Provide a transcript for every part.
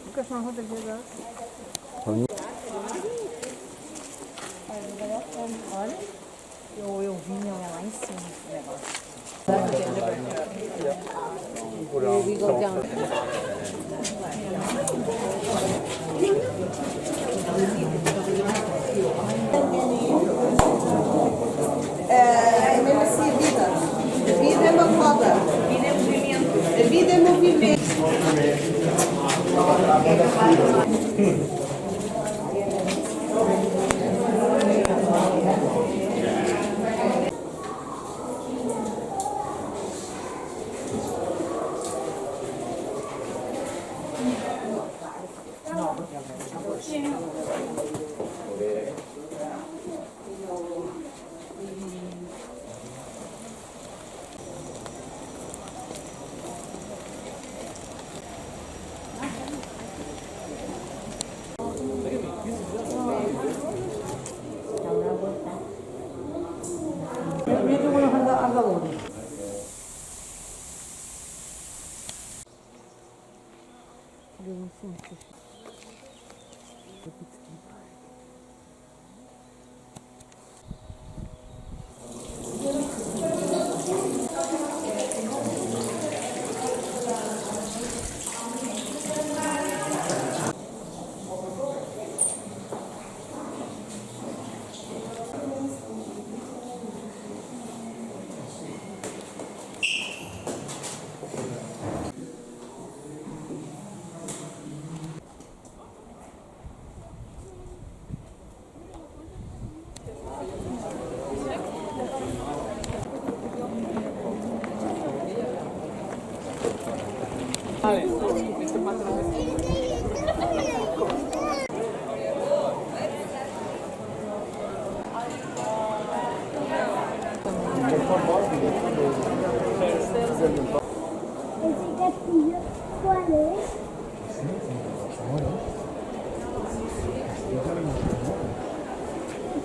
Pokaż mam ochotę gdzie zaraz. Olha. Eu vi minha lá em cima esse negócio. We go down. MMC Vida. Vida é uma roda. Vida é movimento. A vida é movimento.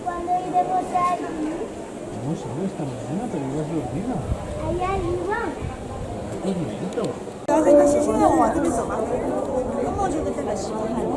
¿Cuándo iremos allí? No sé, esta mañana, pero ibas dormida. Allá arriba. ¡Qué bonito! 这个星星的往这边走吧。那么我觉得这个是好看的。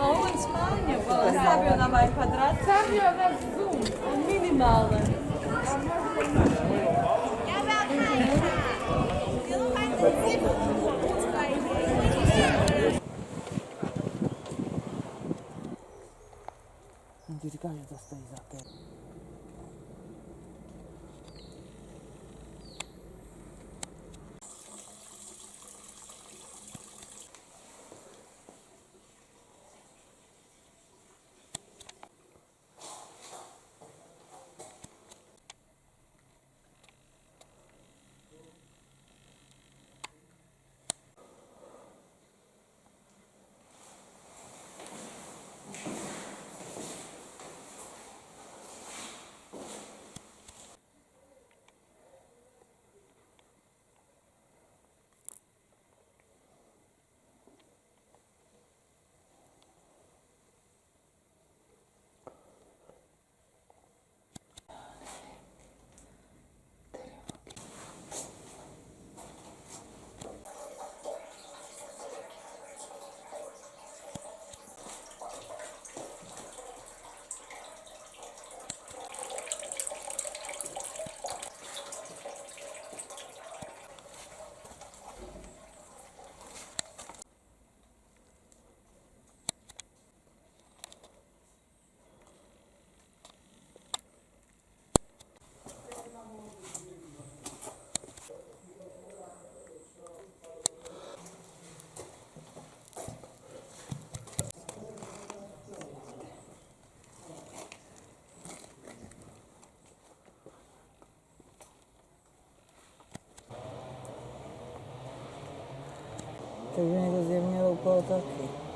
Ou Espanha, sabe onde vai quadrado? Sabe onde é zoom? É minimal, né? Non ti ricordi da stai esatta? do niego zjemniał po otoki.